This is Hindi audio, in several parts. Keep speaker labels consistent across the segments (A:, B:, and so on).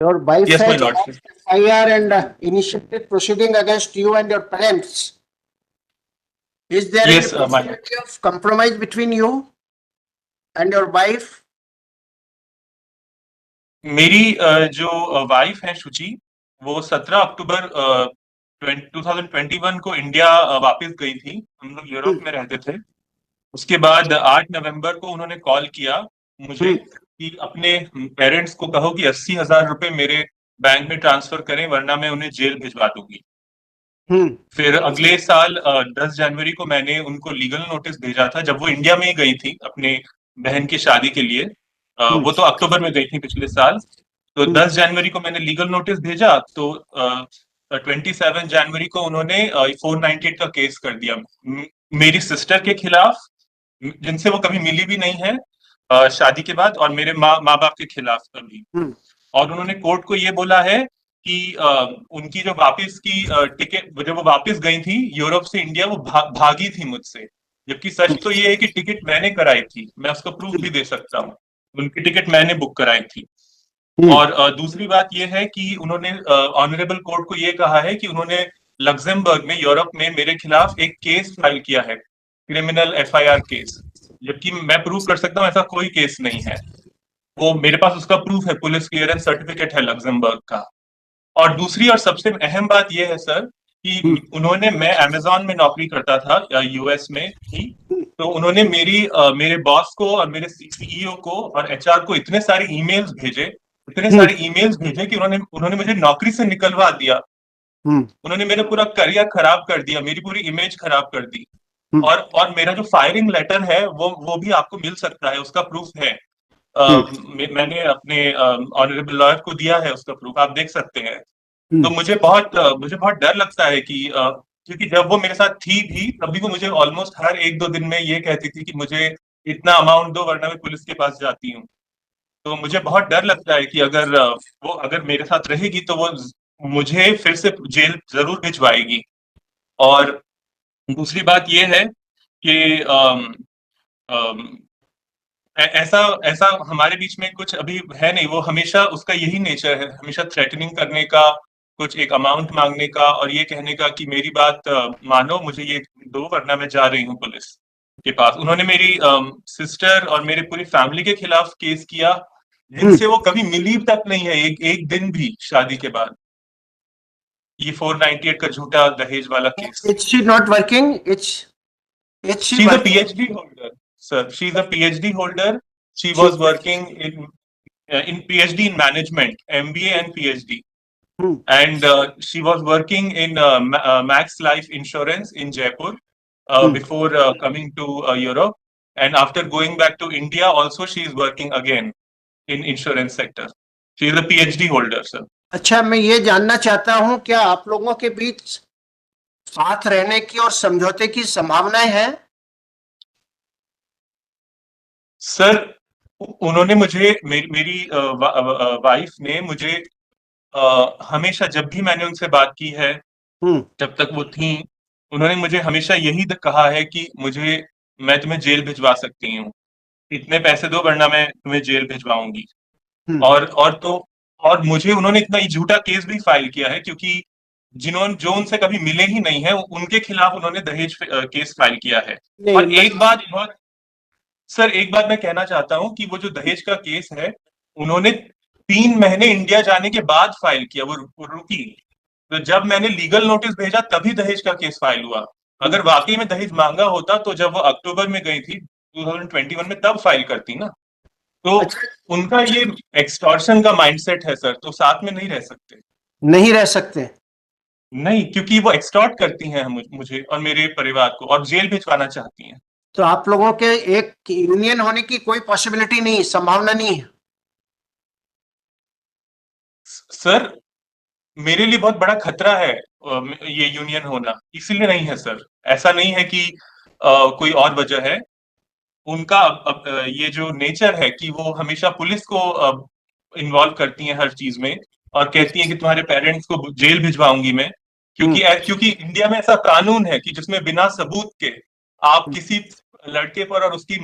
A: Your wife
B: Yes, my
A: has
B: lord.
A: lodged FIR and initiated proceeding against you and your parents. Is there
B: Yes,
A: any
B: my lord.
A: possibility of compromise between you and your wife?
B: मेरी जो वाइफ है शुचि, वो 17 अक्टूबर 2021 को इंडिया वापस गई थी। हम लोग यूरोप में रहते थे। उसके बाद 8 नवंबर को उन्होंने कॉल किया मुझे कि अपने पेरेंट्स को कहो कि 80,000 रुपए मेरे बैंक में ट्रांसफर करें, वरना मैं उन्हें जेल भिजवा दूंगी। फिर अगले साल 10 जनवरी को मैंने उनको लीगल नोटिस भेजा था, जब वो इंडिया में ही गई थी अपने बहन की शादी के लिए। वो तो अक्टूबर में गई थी पिछले साल। तो 10 जनवरी को मैंने लीगल नोटिस भेजा, तो 27 जनवरी को उन्होंने 498 का केस कर दिया मेरी सिस्टर के खिलाफ, जिनसे वो कभी मिली भी नहीं है शादी के बाद, और मेरे माँ बाप के खिलाफ भी। और उन्होंने कोर्ट को ये बोला है कि उनकी जो वापस की टिकट, जब वो वापस गई थी यूरोप से इंडिया, वो भागी थी मुझसे। जबकि सच तो ये है कि टिकट मैंने कराई थी, मैं उसका प्रूफ भी दे सकता हूँ। उनकी टिकट मैंने बुक कराई थी। और दूसरी बात यह है कि उन्होंने ऑनरेबल कोर्ट को ये कहा है कि उन्होंने लग्जमबर्ग में, यूरोप में मेरे खिलाफ एक केस फाइल किया है, क्रिमिनल एफआईआर केस, जबकि मैं प्रूव कर सकता हूँ ऐसा कोई केस नहीं है। वो मेरे पास उसका प्रूफ है, पुलिस क्लियरेंस सर्टिफिकेट है लग्जमबर्ग का। और दूसरी और सबसे अहम बात यह है सर कि उन्होंने, मैं अमेजोन में नौकरी करता था यूएस में ही, तो उन्होंने मेरे बॉस को और मेरे सीईओ को और एचआर को इतने सारे ईमेल्स भेजे, कि उन्होंने उन्होंने मुझे नौकरी से निकलवा दिया। उन्होंने मेरा पूरा करियर खराब कर दिया, मेरी पूरी इमेज खराब कर दी। और मेरा जो फायरिंग लेटर है वो भी आपको मिल सकता है, उसका प्रूफ है। मैंने अपने ऑनरेबल लॉयर को दिया है, उसका प्रूफ आप देख सकते हैं। तो मुझे बहुत डर लगता है कि क्योंकि जब वो मेरे साथ थी भी, तभी वो मुझे ऑलमोस्ट हर 1-2 दिन में ये कहती थी कि मुझे इतना अमाउंट दो, वरना मैं पुलिस के पास जाती हूँ। तो मुझे बहुत डर लगता है कि वो अगर मेरे साथ रहेगी तो वो मुझे फिर से जेल जरूर भिजवाएगी। और दूसरी बात ये है कि ऐसा ऐसा हमारे बीच में कुछ अभी है नहीं। वो हमेशा, उसका यही नेचर है, हमेशा थ्रेटनिंग करने का, कुछ एक अमाउंट मांगने का, और ये कहने का कि मेरी बात मानो, मुझे ये दो, वरना मैं जा रही हूँ पुलिस के पास। उन्होंने मेरी सिस्टर और मेरे पूरी फैमिली के खिलाफ केस किया, जिनसे वो कभी मिली तक नहीं है, एक दिन भी शादी के बाद। ये 498 का झूठा दहेज वाला case.
A: Is she not working? Is she
B: She's a
A: working?
B: PhD holder, sir. She's a PhD holder. She was working in PhD in management, MBA and PhD. And she was working in Max Life Insurance in Jaipur before coming to Europe. And after going back to India, also she is working again in insurance sector. She is a PhD holder, sir.
A: अच्छा, मैं ये जानना चाहता हूँ, क्या आप लोगों के बीच साथ रहने की और समझौते की संभावनाएं हैं?
B: सर, उन्होंने मुझे, मेरी वाइफ ने मुझे हमेशा, जब भी मैंने उनसे बात की है, जब तक वो थी, उन्होंने मुझे हमेशा यही कहा है कि मैं तुम्हें जेल भिजवा सकती हूँ, इतने पैसे दो वरना मैं तुम्हें जेल भिजवाऊंगी। और मुझे उन्होंने इतना ही झूठा केस भी फाइल किया है, क्योंकि जो उनसे कभी मिले ही नहीं है, उनके खिलाफ उन्होंने दहेज केस फाइल किया है। और एक बात मैं कहना चाहता हूँ कि वो जो दहेज का केस है, उन्होंने 3 महीने इंडिया जाने के बाद फाइल किया, वो रुकी। तो जब मैंने लीगल नोटिस भेजा, तभी दहेज का केस फाइल हुआ। अगर वाकई में दहेज मांगा होता, तो जब वो अक्टूबर में गई थी 2021 में, तब फाइल करती ना। तो उनका ये एक्सटॉर्शन का माइंडसेट है सर, तो साथ में नहीं रह सकते।
A: नहीं रह सकते?
B: नहीं, क्योंकि वो एक्सटॉर्ट करती हैं मुझे और मेरे परिवार को, और जेल भिजवाना चाहती हैं।
A: तो आप लोगों के एक यूनियन होने की कोई पॉसिबिलिटी नहीं, संभावना नहीं है?
B: सर, मेरे लिए बहुत बड़ा खतरा है ये यूनियन होना, इसीलिए नहीं है सर। ऐसा नहीं है कि कोई और वजह है। उनका ये जो नेचर है कि वो हमेशा पुलिस को इन्वॉल्व करती हैं हर चीज में, और कहती हैं कि तुम्हारे पेरेंट्स को जेल भिजवाऊंगी मैं, क्योंकि इंडिया में ऐसा कानून है कि जिसमें बिना सबूत के आप किसी लड़के पर और उसकी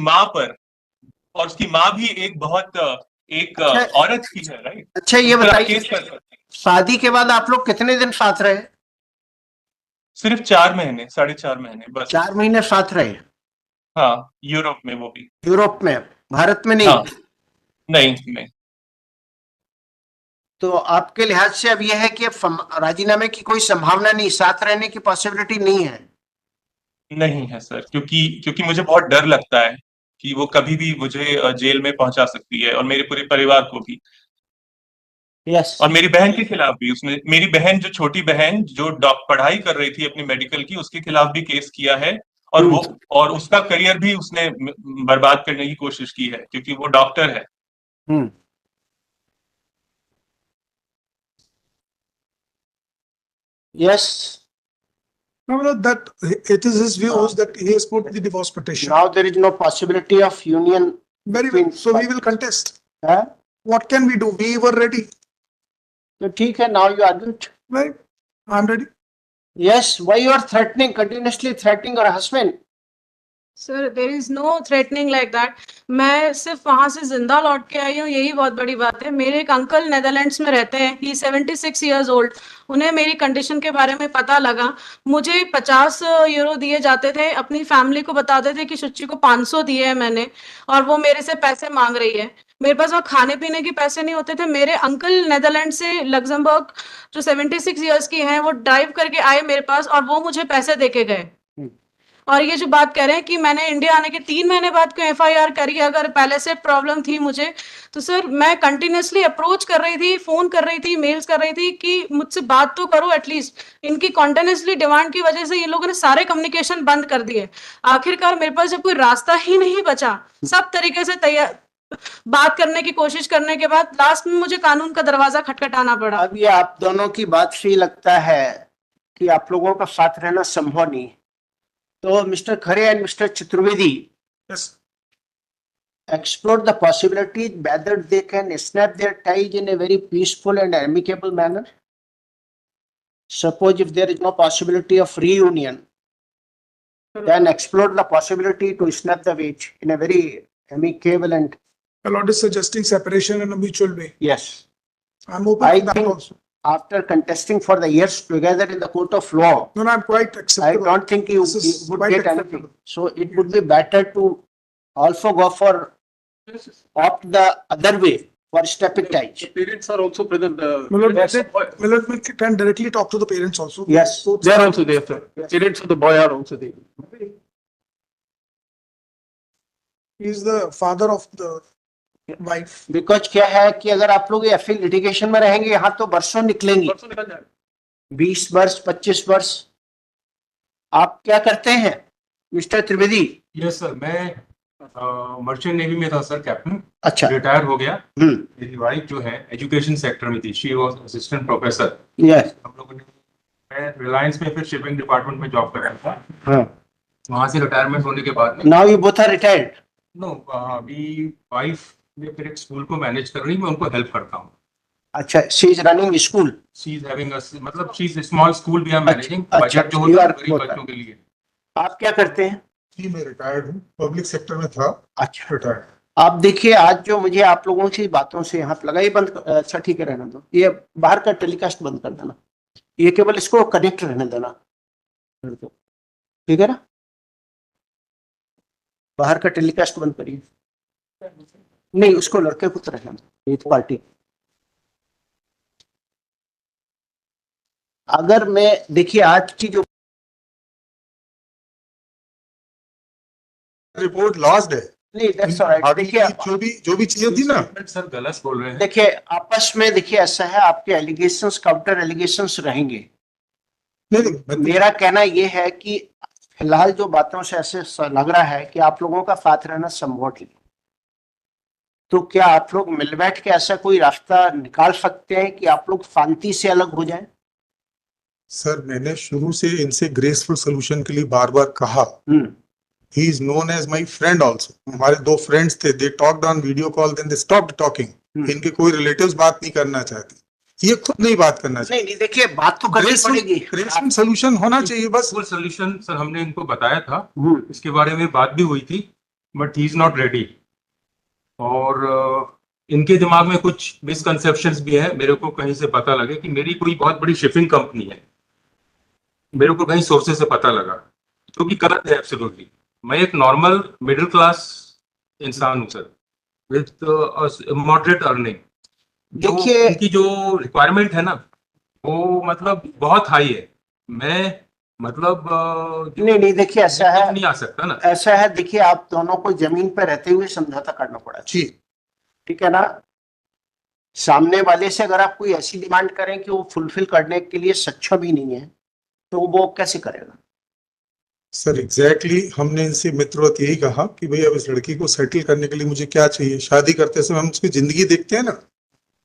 B: माँ भी एक बहुत एक
A: अच्छा।
B: औरत की है, राइट?
A: अच्छा ये
B: उस पर आप
A: बताइए,
B: केस कर सकते हैं।
A: शादी के बाद आप लोग कितने दिन साथ रहे?
B: सिर्फ 4 महीने, 4.5 महीने बस।
A: 4 महीने साथ रहे?
B: हाँ, यूरोप में, वो भी।
A: यूरोप में, भारत में नहीं?
B: हाँ, नहीं नहीं।
A: तो आपके लिहाज से अब यह है कि अब राजीनामे की कोई संभावना नहीं, साथ रहने की पॉसिबिलिटी नहीं है?
B: नहीं है सर, क्योंकि क्योंकि मुझे बहुत डर लगता है कि वो कभी भी मुझे जेल में पहुंचा सकती है, और मेरे पूरे परिवार को भी।
A: यस।
B: और मेरी बहन के खिलाफ भी उसने, मेरी बहन, जो छोटी बहन जो पढ़ाई कर रही थी अपनी मेडिकल की, उसके खिलाफ भी केस किया है। और वो, और उसका करियर भी उसने बर्बाद करने की कोशिश की है, क्योंकि वो डॉक्टर है।
A: हम्म। Yes.
C: No, no, that it is his views that he has put the divorce petition.
A: Now there is no possibility of union
C: Very
A: between
C: well. So we will contest.
A: हाँ?
C: What can we do? We were ready.
A: तो ठीक है, now you argue it.
C: Right? I'm ready.
A: Yes, why you are threatening, continuously threatening your husband?
D: Sir there is no threatening like that. मैं सिर्फ वहां से जिंदा लौट के आई हूँ, यही बहुत बड़ी बात है। मेरे एक अंकल नेदरलैंड्स में रहते हैं, ही 76 ईयर्स ओल्ड। उन्हें मेरी कंडीशन के बारे में पता लगा। मुझे 50 यूरो दिए जाते थे, अपनी फैमिली को बताते थे कि शुचि को 500 दिए हैं मैंने, और वो मेरे से पैसे मांग रही है। मेरे पास वहाँ खाने पीने के पैसे नहीं होते थे। मेरे अंकल नेदरलैंड से लग्जमबर्ग, जो 76 ईयर्स की हैं, वो ड्राइव करके आए मेरे पास, और वो मुझे पैसे दे के गए। और ये जो बात कह रहे हैं कि मैंने इंडिया आने के 3 महीने बाद क्यों एफआईआर करी, अगर पहले से प्रॉब्लम थी मुझे, तो सर मैं कंटिन्यूसली अप्रोच कर रही थी, फोन कर रही थी, मेल्स कर रही थी कि मुझसे बात तो करो एटलीस्ट। इनकी कॉन्टिन्यूसली डिमांड की वजह से ये लोगों ने सारे कम्युनिकेशन बंद कर दिए। आखिरकार मेरे पास जब कोई रास्ता ही नहीं बचा, सब तरीके से तैयार बात करने की कोशिश करने के बाद लास्ट में मुझे कानून का दरवाजा खटखटाना पड़ा।
A: अब ये आप दोनों की बात से ही लगता है कि आप लोगों का साथ रहना संभव नहीं। तो mister Khare and mister Chaturvedi,
C: Yes.
A: explore the possibility whether they can snap their ties in a very peaceful and amicable manner. Suppose if there is no possibility of reunion, then explore the possibility to snap the wedge in a very amicable and
C: A lot is suggesting separation in a mutual way.
A: yes.
C: I'm open
A: I
C: to that
A: think
C: also.
A: after contesting for the years together in the court of law,
C: No, no, I'm quite
A: I
C: acceptable.
A: don't think you
C: This is
A: would
C: quite
A: get anything.
C: acceptable.
A: So it would be better to also go for opt the other way for stepping ties.
E: The parents are also present.
C: Milord,
E: Yes.
C: Milord, we can directly talk to the parents also.
A: Yes.
C: So
E: They are also there, sir. Parents of the boy are also there.
C: he is the father of the wife.
A: Because क्या है कि अगर आप लोग एफिल लिटिगेशन में रहेंगे यहाँ तो वर्षों निकलेंगे,
E: परसों निकल जाएगा।
A: 20 वर्ष 25 वर्ष। आप क्या करते हैं मिस्टर त्रिवेदी?
F: यस सर, मैं मर्चेंट नेवी में था सर, कैप्टन।
A: अच्छा।
F: रिटायर हो गया।
A: हम्म।
F: मेरी वाइफ जो है एजुकेशन सेक्टर में थी, she was assistant professor.
A: Yes.
F: हम लोगों ने, मैं रिलायंस में फिर शिपिंग डिपार्टमेंट में जॉब कर रहा था।
A: हाँ।
F: वहां से रिटायरमेंट होने के बाद में
A: now you both are retired?
F: No, अभी वाइफ ने फिर एक स्कूल को मैनेज कर रही है, मैं उनको हेल्प करता हूँ।
A: अच्छा, she is running school?
F: She is having मतलब she is small school we are managing,
A: अच्छा,
F: बजट जो
A: you
F: होता है
A: are
F: गरीब
A: both
F: बच्चों के लिए।
A: आप क्या करते हैं?
C: जी, मैं रिटायर्ड हूँ, पब्लिक सेक्टर में था।
A: अच्छा।
C: रिटायर्ड।
A: आप देखिए, आज जो मुझे आप लोगों की बातों से यहाँ पे लगा, ये बंद, अच्छा ठीक है, रहने दो, ये बाहर का टेलीकास्ट बंद कर देना, ये केवल इसको कनेक्ट रहने देना, ठीक है ना? बाहर का टेलीकास्ट बंद करिए। नहीं, उसको लड़के को तो रहना दो, ये पार्टी। अगर मैं देखिए आज की जो
C: रिपोर्ट लॉस्ट है।
A: नहीं, that's all right। देखिए,
C: जो भी चीजें थी ना,
F: सर गलत बोल रहे हैं।
A: देखिए आपस में, देखिए ऐसा है, आपके एलिगेशंस काउंटर एलिगेशंस रहेंगे।
C: नहीं,
A: मेरा कहना ये है कि फिलहाल जो बातों से ऐसे लग रहा है कि आप लोगों का साथ रहना संभव नहीं, तो क्या आप लोग मिल बैठ के ऐसा कोई रास्ता निकाल सकते हैं कि आप लोग शांति से अलग हो जाएं?
G: सर, मैंने शुरू से इनसे ग्रेसफुल सॉल्यूशन के लिए बार बार कहा। He is known as my friend also. हमारे 2 फ्रेंड्स थे, they talked on video call, then they stopped talking. इनके कोई रिलेटिव्स बात नहीं करना चाहते, ये खुद नहीं बात करना चाहते।
A: नहीं, देखिए बात तो करनी पड़ेगी,
G: ग्रेसफुल सॉल्यूशन होना चाहिए बस।
F: फुल सॉल्यूशन सर हमने इनको बताया था, इसके बारे में बात भी हुई थी, but he is not ready. और इनके दिमाग में कुछ मिसकंसेप्शंस भी है। मेरे को कहीं से पता लगे कि मेरी कोई बहुत बड़ी शिपिंग कंपनी है, मेरे को कहीं सोर्सेज से पता लगा, जो कि गलत है एब्सोल्युटली। मैं एक नॉर्मल मिडिल क्लास इंसान हूँ सर, विद मॉडरेट अर्निंग।
A: देखिए-
F: इनकी जो रिक्वायरमेंट है ना, वो मतलब बहुत हाई है। मैं मतलब
A: नहीं देखिए ऐसा है,
F: नहीं आ सकता ना।
A: ऐसा है, देखिए आप दोनों को जमीन पर रहते हुए समझौता करना पड़ा,
G: जी
A: ठीक है ना। सामने वाले से अगर आप कोई ऐसी डिमांड करें कि वो फुलफिल करने के लिए सक्षम ही नहीं है, तो वो कैसे करेगा?
G: सर एग्जैक्टली हमने इनसे मित्रवत यही कहा कि भाई अब इस लड़की को सेटल करने के लिए मुझे क्या चाहिए। शादी करते समय हम उसकी जिंदगी देखते हैं ना,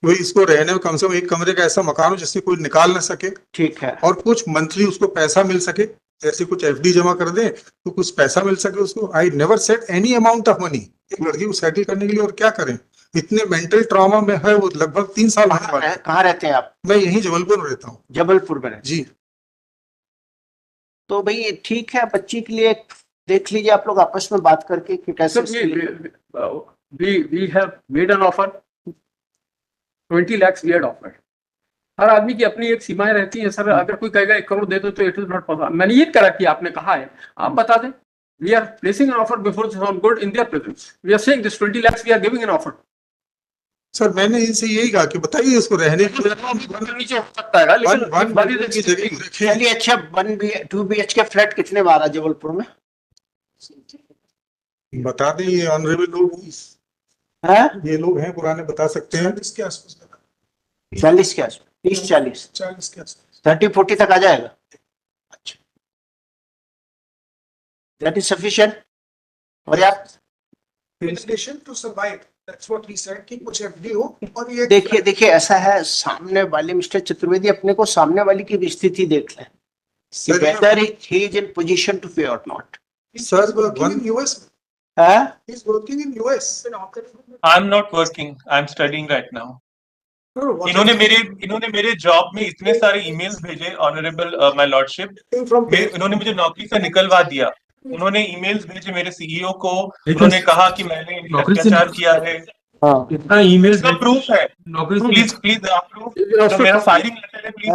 G: भाई इसको रहने में कम से कम एक कमरे का ऐसा मकान हो जिससे कोई निकाल ना सके,
A: ठीक है।
G: और कुछ मंथली उसको पैसा मिल सके, जैसे कुछ एफडी जमा कर दें तो कुछ पैसा मिल सके उसको। I never set any amount of money एक लड़की को सेटल करने के लिए। और क्या करें, इतने मेंटल ट्रॉमा में है वो, लगभग 3 साल होने वाले हैं।
A: कहाँ रहते हैं आप?
G: मैं यहीं जबलपुर में रहता हूँ।
A: जबलपुर में रहते हैं।
G: जी
A: तो भाई ठीक है, बच्ची के लिए देख लीजिए आप लोग आपस में बात करके कि कैसे
E: Sir,
A: इसके लिए-
E: we have made an offer. 20 lakhs we had offered. हर आदमी की अपनी एक सीमाएं रहती हैं सर। अगर कोई कहेगा 1 करोड़ दे दो तो इट इज नॉट पॉसिबल। मैंने ये करा कि आपने कहा है, आप बता दें। We are placing an offer before on good in their presence. We are saying this 20 lakhs we are giving an offer.
G: Sir मैंने इनसे यही कहा कि बताइए इसको रहने के लिए
E: नीचे हो सकता है लेकिन
G: वन BHK की जगह रखें।
A: चलिए अच्छा, 2 BHK फ्लैट कितने में आ रहा है जबलपुर में?
G: बता दें, ये ऑनरेबल लोग
A: है
G: ये लोग हैं पुराने, बता सकते हैं।
C: 40 के आसपास लगा।
A: 40 के आसपास, 30-40,
C: 40 के आसपास।
A: 30-40 तक आ जाएगा। अच्छा, दैट इज सफिशिएंट। पर्याप्त।
C: In addition to survive, that's what he said कि कुछ FD हो और ये
A: देखिए ऐसा है, सामने वाले मिस्टर चतुर्वेदी अपने को सामने वाली की भी स्थिति देख लें,
G: sir,
A: whether he is in position to pay और not.
G: Sir
C: working in US.
A: है
C: He's working in US.
B: I'm not working. I'm studying right now.
C: No, what
B: इन्होंने मेरे जॉब में इतने सारे ईमेल्स भेजे, ऑनरेबल माय लॉर्डशिप।
C: from
B: इन्होंने मुझे नौकरी से निकलवा दिया। उन्होंने ईमेल्स भेजे मेरे सीईओ को, उन्होंने कहा कि मैंने
F: नौकरी से
B: अत्याचार किया है।
F: इतना ईमेल
B: इसका प्रूफ है।
F: नौकरी से
B: प्लीज प्रूफ जो मेरा फायरिंग लेटर है, प्लीज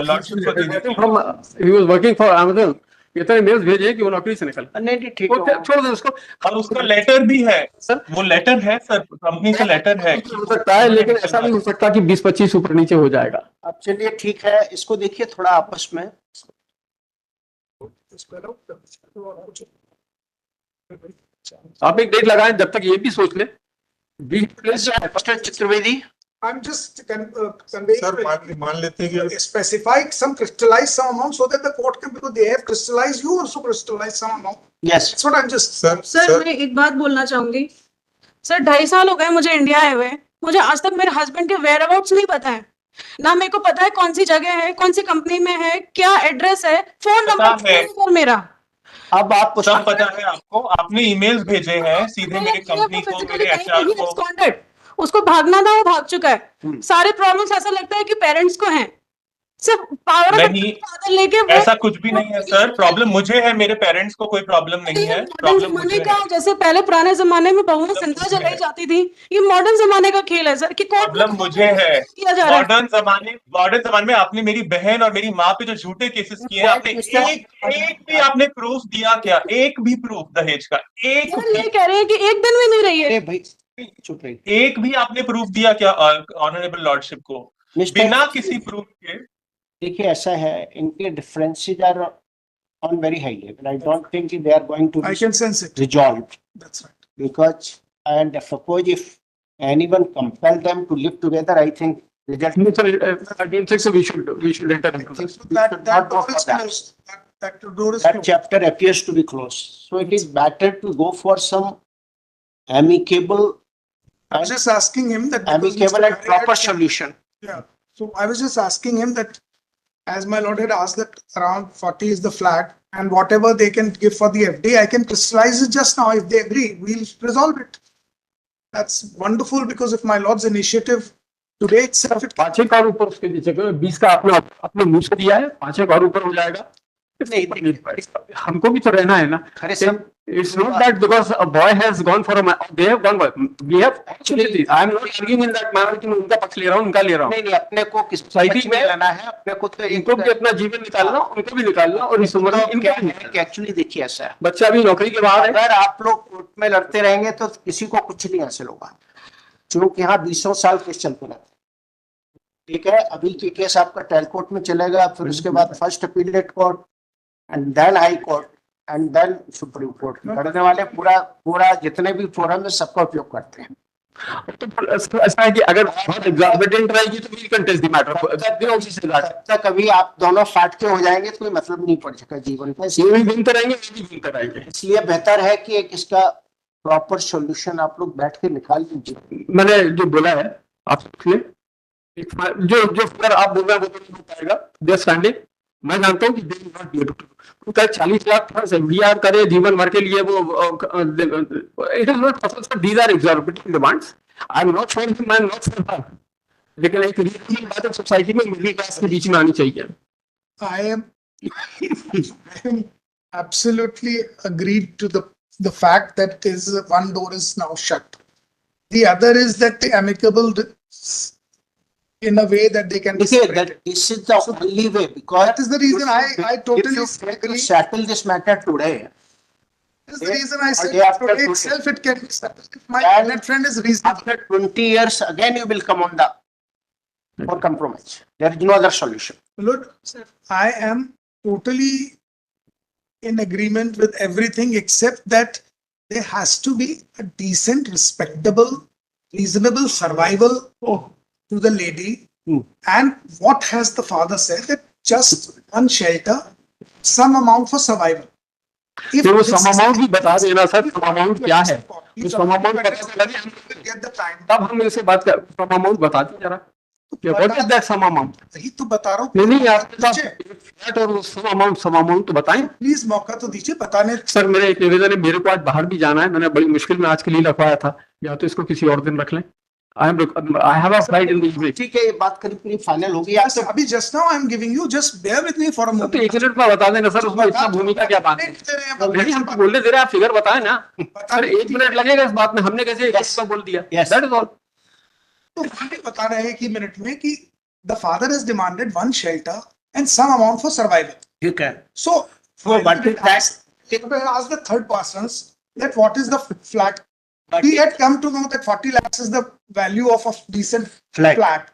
B: लॉर्डशिप को दे दीजिए।
E: from he was working for Amazon। इतने मेल्स भेजे कि वो नौकरी से निकल।
A: नहीं ठीक
E: वो
A: है।
E: छोड़ दो उसको।
B: और उसका लेटर भी है
E: सर
B: वो लेटर है सर, कंपनी का लेटर है।
E: हो सकता है लेकिन ऐसा नहीं हो सकता कि 20-25 ऊपर नीचे हो जाएगा।
A: अब चलिए ठीक है, इसको देखिए थोड़ा आपस में।
E: आप एक डेट लगाएं, जब तक ये भी सोच ले।
A: Mister Chaturvedi,
C: I'm just conveying.
G: Sir मान लेते हैं कि
C: Specified some crystallize some amount so that the court can, because they have crystallized, you also crystallize some amount.
A: Yes
C: That's what I'm just.
D: Sir मैं एक बात बोलना चाहूंगी। सर 2.5 साल हो गए मुझे इंडिया आए हुए, मुझे आज तक मेरे हस्बैंड के वेयर अबाउट्स नहीं पता है। ना मेरे को पता है कौन सी जगह है, कौन सी कंपनी में है, क्या एड्रेस है, फोन
B: पता है।
D: नंबर मेरा।
A: अब आप
B: सब पता है आपको, आपने ईमेल्स भेजे हैं सीधे मेरे कंपनी को, मेरे एचआर को।
D: उसको भागना था, वो भाग चुका है। सारे प्रॉब्लम्स ऐसा लगता है कि पेरेंट्स को हैं, सिर्फ पावर
B: नहीं,
D: लेके वो
B: ऐसा कुछ भी नहीं है सर। प्रॉब्लम मुझे है, मेरे पेरेंट्स को कोई प्रॉब्लम नहीं है। प्रॉब्लम
D: जमाने
B: मुझे
D: का,
B: है।
D: जैसे पहले पुराने जमाने में बहुएं जिंदा जलाई जाती थी, ये मॉडर्न जमाने का खेल है सर कि
B: प्रॉब्लम मुझे है।
D: किया जा रहा है।
B: मॉडर्न जमाने में आपने मेरी बहन और मेरी माँ पे जो झूठे केसेस किए हैं, आपने एक भी आपने प्रूफ दिया क्या? एक भी प्रूफ दहेज का एक
D: सर ये कह रहे हैं कि एक दिन भी नहीं रही है।
A: अरे भाई चुप रहिए।
B: एक भी आपने प्रूफ दिया क्या ऑनरेबल लॉर्डशिप को, बिना किसी प्रूफ के?
A: देखिए ऐसा है, इनके differences are on very high level. I don't think they are going to
C: I can sense it.
A: resolved,
C: That's right.
A: because and suppose if anyone compel them to live together, I think result
E: No, sir, I don't think so. We should enter into that.
C: So that door is closed. That door is
A: that
C: closed.
A: chapter appears to be closed. So it is better to go for some amicable
C: I was just asking him that. because
A: amicable
C: Mr.
A: and
C: Hari
A: proper
C: had-
A: solution.
C: Yeah. So I was just asking him that, as my lord had asked, that around 40 is the flat, and whatever they can give for the FD, I can crystallize it just now. If they agree, we'll resolve it. That's wonderful, because if my lord's initiative today itself, it
E: 5 और ऊपर उसके नीचे 20 का आपने अपने मुंह से दिया है, 5 और ऊपर हो जाएगा।
A: नहीं,
E: हमको भी तो रहना है ना.
A: खरे सब
E: It's not that because a boy has gone for they have gone. We have actually. I am not arguing in that manner कि मैं उनका पक्ष ले रहा हूँ, उनका ले रहा हूँ.
A: नहीं नहीं, अपने को किस
E: सोसाइटी
A: पक्ष में लेना है, अपने को तो
E: इनको भी अपना जीवन निकालना, उनको भी निकालना, और इस उम्र में इनका भी निकालना.
A: कि एक्चुअली देखिए ऐसा है,
E: बच्चा भी नौकरी के बाहर है.
A: अगर आप लोग कोर्ट में लड़ते रहेंगे तो किसी को कुछ नहीं हासिल होगा, क्योंकि यहाँ 20 साल केस चलते रहते हैं. ठीक है, अभी के केस आपका ट्रायल कोर्ट में चलेगा, फिर उसके बाद first appellate court and then high court and then supreme court. लड़ने वाले पूरा जितने भी फोरम है सबका उपयोग करते हैं.
E: तो ऐसा है कि अगर बहुत एग्जॉर्बिटेंट रहेगी तो वी कंटेस्ट द मैटर.
A: जब तक अभी आप दोनों फाट के हो जाएंगे तो कोई मतलब नहीं पड़ेगा जीवन का.
E: ये भी घूमते रहेंगे, ये भी घूमते रहेंगे.
A: इसलिए बेहतर है कि एक इसका प्रॉपर सॉल्यूशन आप लोग बैठ के निकाल लीजिए.
E: मैंने जो बोला है आप जो फिगर आप बोल रहे हैं वो तो नहीं हो पाएगा. They standing. मैं जानता हूँ कि they will not be able to 40 lakh funds FDR करे जीवन भर के लिए, वो it is not possible. These are exorbitant demands. I am not for him, I am not for her, लेकिन एक रीजनेबल बात है सोसाइटी में मिडिल क्लास के बीच में आनी चाहिए.
C: I am absolutely agreed to the fact that is one door is now shut. The other is that the amicable in a way that they can.
A: देखिए, that this is the only way, because
C: That is the reason I totally
A: if you
C: agree.
A: settle this matter today,
C: That is the reason I said
A: day after
C: today
A: today.
C: itself it can be settled. If my
A: And
C: net friend is reasonable.
A: after 20 years again you will come on the for compromise. There is no other solution.
C: Look, I am totally in agreement with everything except that there has to be a decent, respectable, reasonable survival to the lady. And what has the father said, that just one shelter, some amount for survival. If
E: तो वो
C: this
E: सम
C: is-
E: अमाउंट भी बता देना सर, सम अमाउंट क्या है.
C: Please,
E: तो सम अमाउंट पता लगे
C: we'll get the time.
E: तब हम इनसे बात कर. सम अमाउंट बता दीजिए जरा. What is that sum amount?
C: वही तो बता रहा हूँ.
E: नहीं नहीं, आपके पास फ्लैट और सम अमाउंट तो बताएं.
C: प्लीज मौका तो दीजिए बताने.
E: सर मेरा एक निवेदन है, मेरे को आज बाहर भी जाना है. मैंने बड़ी मुश्किल में आज के लिए रखवाया था, या तो इसको किसी और दिन रख लें. I have a flight in the evening.
A: ठीक है, ये बात करीब फाइनल होगी. आप
C: अभी just now I am giving you, just bear with me for a
E: तो
C: moment.
E: 1 मिनट में बता देना सर, उसमें इतना भूमिका क्या बात है. नहीं, हम तो बोलने दे रहे हैं, आप फिगर बताएं ना. सर 1 मिनट लगेगा इस बात में, हमने कैसे एक बोल दिया.
A: Yes.
E: That is all.
C: तो हम बता रहे हैं कि मिनट में कि the father has demanded one shelter and some amount for survival.
A: ठीक है.
C: So
A: what is that?
C: ask the third persons that what is the flat. He had come to know that 40 lakhs is the value of a decent
A: Flat.
C: flat.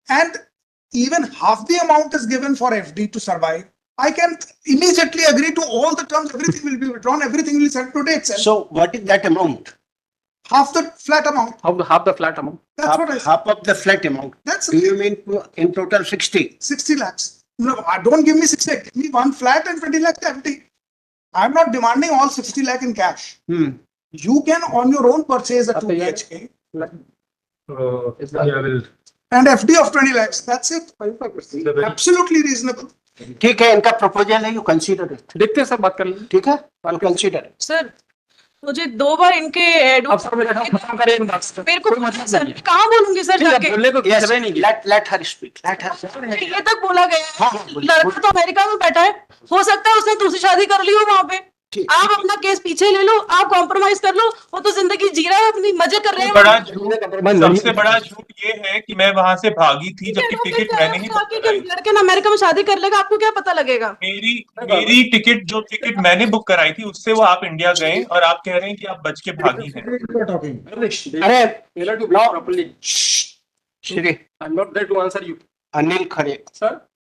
C: And even half the amount is given for FD to survive. I can immediately agree to all the terms. Everything will be withdrawn. Everything will be settled today itself.
A: So what is that amount?
C: Half the flat amount.
E: half the flat amount.
C: That's what I said.
A: Half of the flat amount.
C: That's
A: Do you mean in total 60?
C: 60 lakhs. No, don't give me 60 lakhs. Give me one flat and 20 lakhs empty. I'm not demanding all 60 lakh in cash. You can on your own purchase a 2 BHK
F: I will.
C: and FD of 20 lakhs. That's it. Absolutely reasonable.
A: ठीक है, इनका प्रपोजल है, यू कंसीडर इट.
E: देखते हैं सर, बात कर लेंगे.
A: ठीक है, यू कंसीडर.
D: सर मुझे 2 बार इनके
E: अब सर मेरा काम खत्म करें इन बात से.
D: मेरे को
E: कोई मतलब
D: सर
E: नहीं है.
D: कहाँ बोलूंगी सर
E: ठीक है,
D: जाके.
E: बोलने को
A: Yes,
E: जगह नहीं है.
A: let her speak. Let her speak.
D: ये तक बोला गया
A: हाँ,
D: है.
A: हाँ, बोलिए.
D: लड़का तो अमेरिका में बैठा है, हो सकता है उसने दूसरी शादी कर ली हो वहां पे.
A: ठीक.
D: आप अपना केस पीछे ले लो, आप कॉम्प्रोमाइज कर लो. वो तो जिंदगी जी रहा है, अपनी मजे कर रहे हैं.
B: बड़ा झूठ, सबसे बड़ा झूठ ये है कि मैं वहां से भागी थी जबकि टिकट मैंने ही बुक कराई.
D: लड़के ना अमेरिका में शादी कर लेगा, आपको क्या पता लगेगा.
B: मेरी टिकट मैंने बुक कराई थी, उससे वो आप इंडिया गए और आप कह रहे हैं कि आप बच के भागी हैं.
A: अरे
E: properly.
A: Shri
E: I'm not there to answer you.
A: Anil Khare,
E: Sir,